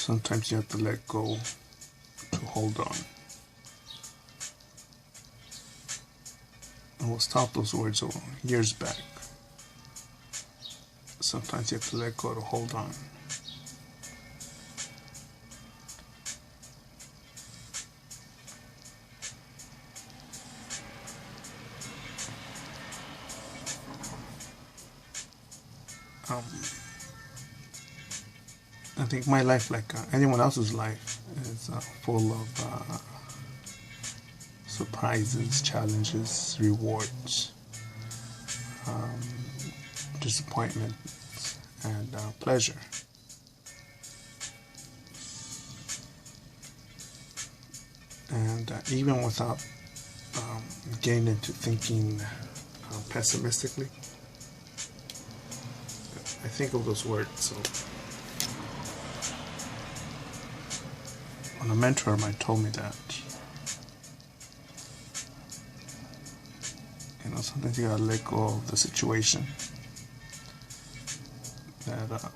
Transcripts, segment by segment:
Sometimes you have to let go to hold on. I was taught those words years back. Sometimes you have to let go to hold on. I think my life, like anyone else's life, is full of surprises, challenges, rewards, disappointments, and pleasure. And even without getting into thinking pessimistically, I think of those words. So when a mentor of mine told me that, sometimes you gotta let go of the situation, that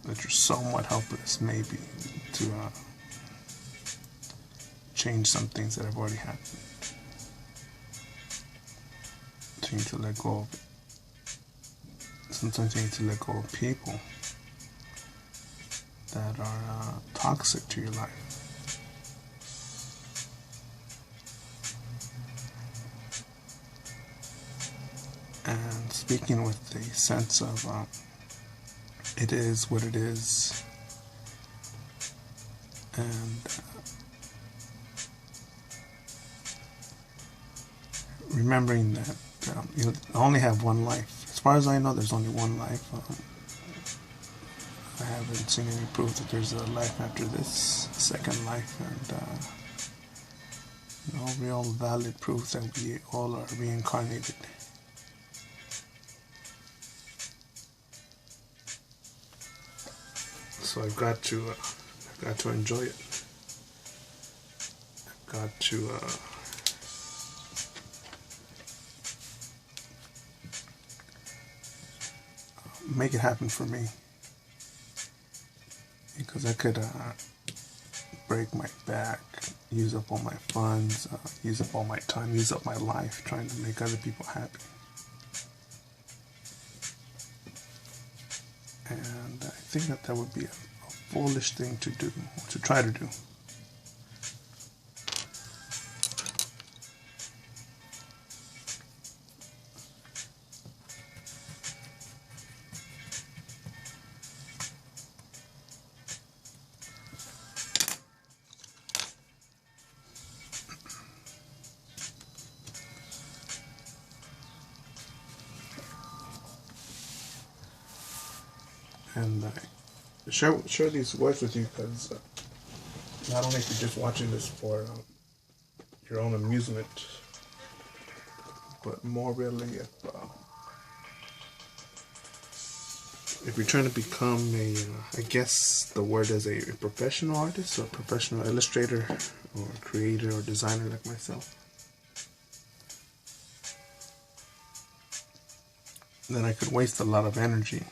you're somewhat helpless, maybe, to change some things that have already happened. So you need to let go of it. Sometimes you need to let go of people that are toxic to your life. And speaking with the sense of it is what it is, and remembering that you only have one life. As far as I know, there's only one life. I haven't seen any proof that there's a life after this second life, and no real valid proof that we all are reincarnated. So I've got to enjoy it. I've got to make it happen for me, because I could break my back, use up all my funds, use up all my time, use up my life trying to make other people happy. And I think that would be a foolish thing to do, to try to do. And share these words with you, because not only if you're just watching this for your own amusement, but more really if you're trying to become I guess the word is a professional artist, or a professional illustrator, or creator, or designer like myself, then I could waste a lot of energy,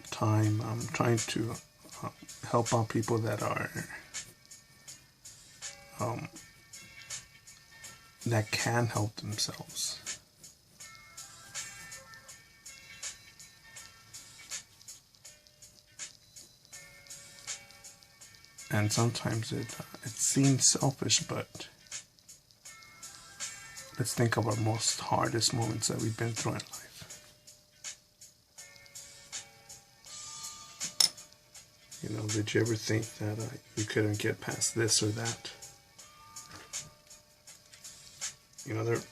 time. I'm trying to help out people that are that can help themselves. And sometimes it seems selfish, but let's think of our most hardest moments that we've been through in life. Did you ever think that you couldn't get past this or that?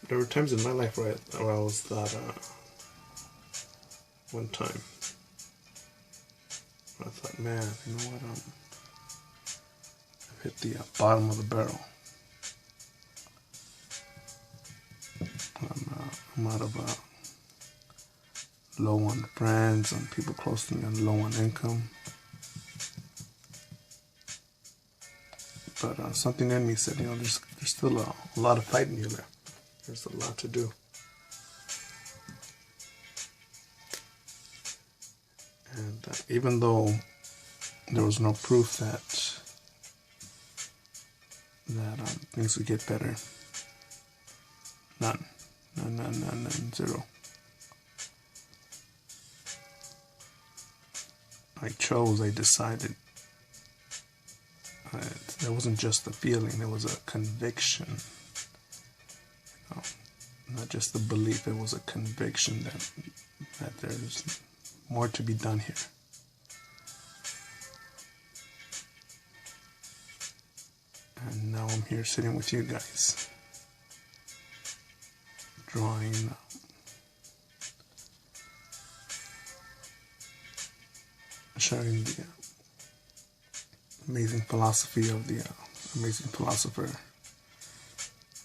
There were times in my life where I was thought, one time, I thought, man, you know what, I've hit the bottom of the barrel. I'm out of low on friends, and people close to me on low on income. But something in me said, there's still a lot of fight in you left. There's a lot to do. And even though there was no proof that things would get better. None. None. Zero. I decided. There wasn't just a feeling, there was a conviction. You know, not just the belief, it was a conviction that there's more to be done here. And now I'm here sitting with you guys, drawing, sharing the amazing philosophy of the amazing philosopher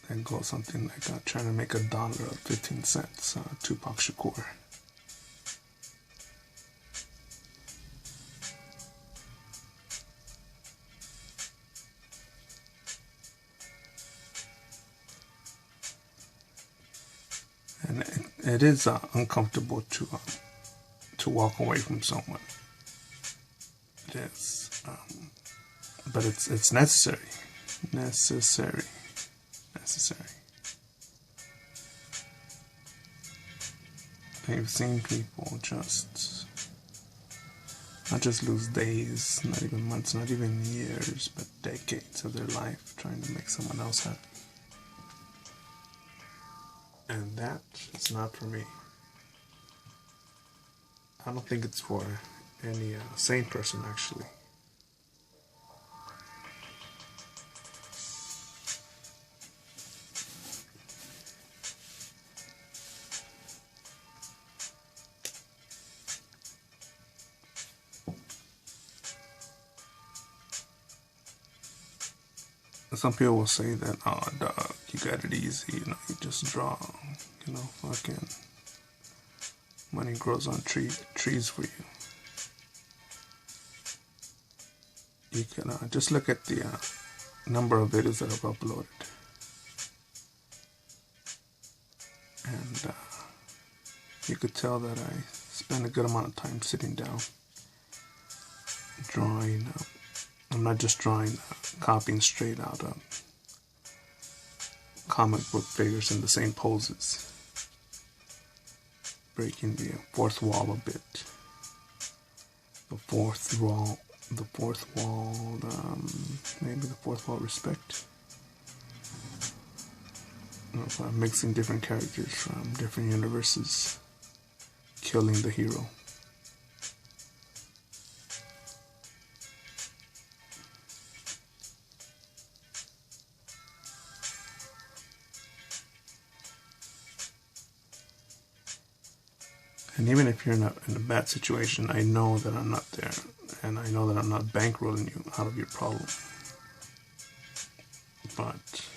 that goes something like trying to make $1 of 15 cents, Tupac Shakur. And it is uncomfortable to walk away from someone. It is, but it's necessary. I've seen people not just lose days, not even months, not even years, but decades of their life trying to make someone else happy. And that is not for me. I don't think it's for any sane person, actually. Some people will say that, oh, dog, you got it easy, you just draw, fucking money grows on trees for you. You can just look at the number of videos that I've uploaded. And you could tell that I spend a good amount of time sitting down, drawing. I'm not just drawing, copying straight out comic book figures in the same poses. Breaking the fourth wall a bit. The fourth wall, maybe the fourth wall respect. Mixing different characters from different universes, killing the hero. And even if you're in a bad situation, I know that I'm not there. And I know that I'm not bankrolling you out of your problem. But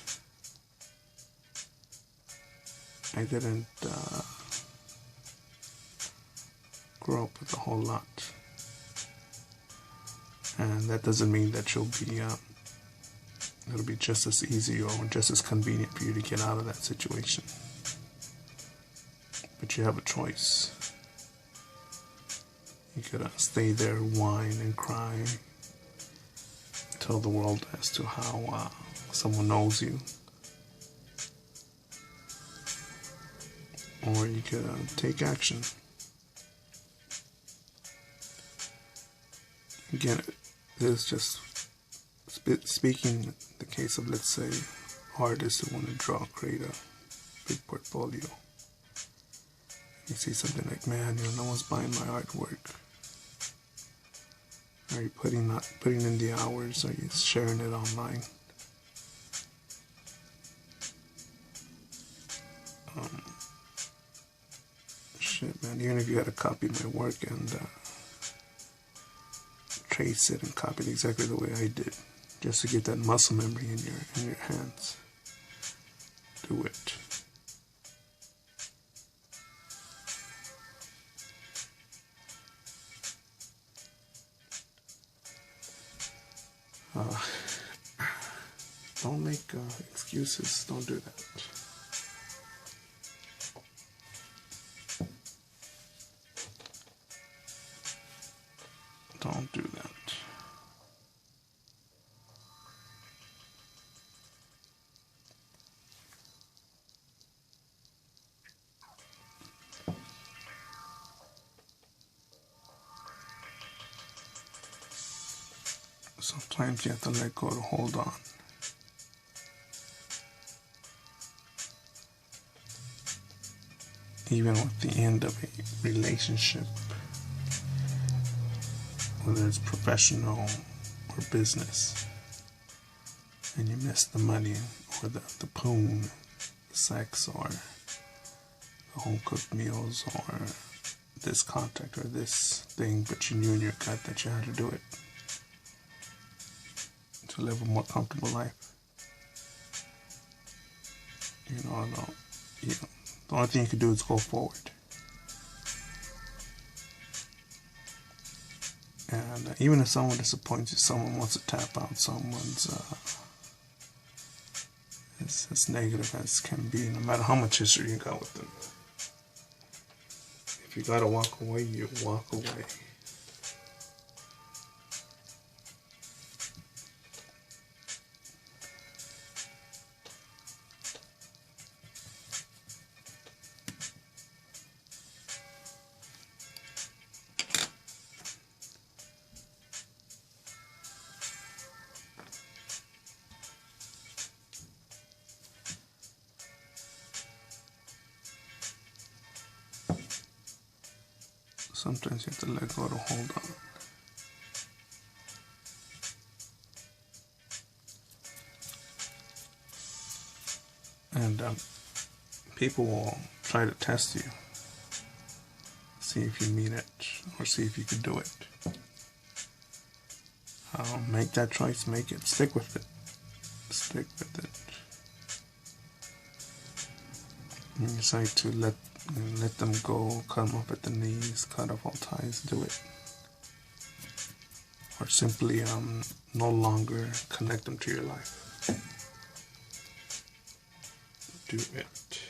I didn't grow up with a whole lot. And that doesn't mean that it'll be just as easy or just as convenient for you to get out of that situation. But you have a choice. You could stay there, whine and cry, tell the world as to how someone knows you. Or you could take action. Again, this is just speaking the case of, let's say, artists who want to create a big portfolio. You see something like, man, no one's buying my artwork. Are you putting in the hours? Are you sharing it online? Shit, man, even if you had to copy my work and trace it and copy it exactly the way I did, just to get that muscle memory in your hands, do it. Don't make excuses. Don't do that. Don't do that. Sometimes you have to let go to hold on. Even with the end of a relationship, whether it's professional or business, and you miss the money or the poon, the sex or the home cooked meals or this contact or this thing, but you knew in your gut that you had to do it to live a more comfortable life. The only thing you can do is go forward. And even if someone disappoints you, someone wants to tap out, someone's as negative as can be, no matter how much history you got with them. If you gotta walk away, you walk away. Sometimes you have to let go to hold on. And people will try to test you, see if you mean it, or see if you can do it. Make that choice, make it, stick with it. Stick with it. And you decide to let them go, cut them off at the knees, cut off all ties, do it. Or simply no longer connect them to your life. Do it.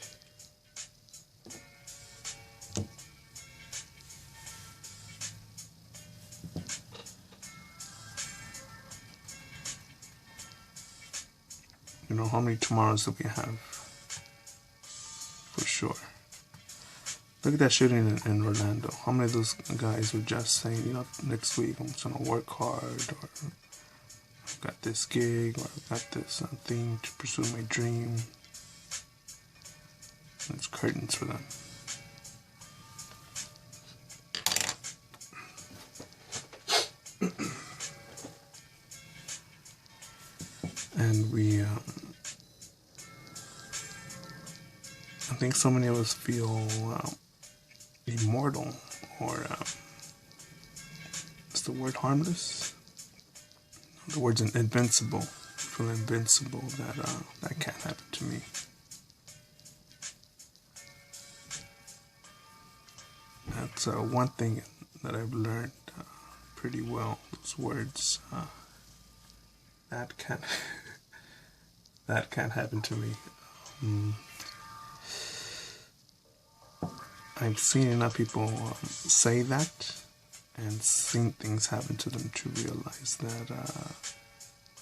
You know how many tomorrows that we have? For sure. Look at that shooting in Orlando. How many of those guys were just saying, next week I'm just gonna work hard, or I've got this gig, or I've got this thing to pursue my dream. And it's curtains for them. And I think so many of us feel immortal, or what's the word, harmless? The word's invincible. I feel invincible, that can't happen to me. That's one thing that I've learned pretty well. Those words, that can't happen to me. I've seen enough people say that and seen things happen to them to realize that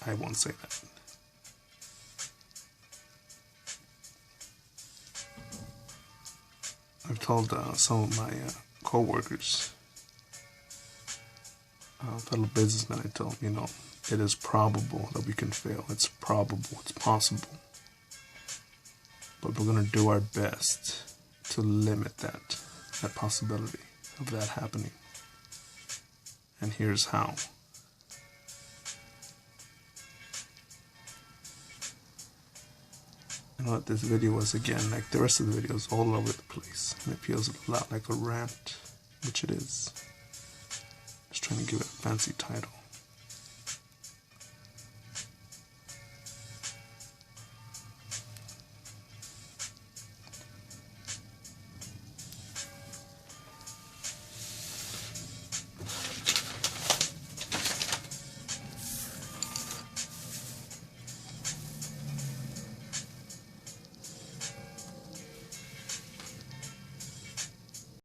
I won't say that. I've told some of my co-workers, fellow businessmen, I told them, it is probable that we can fail. It's probable, it's possible. But we're going to do our best to limit that possibility of that happening. And here's how. You know what this video was, again, like the rest of the videos, all over the place. And it feels a lot like a rant, which it is. Just trying to give it a fancy title.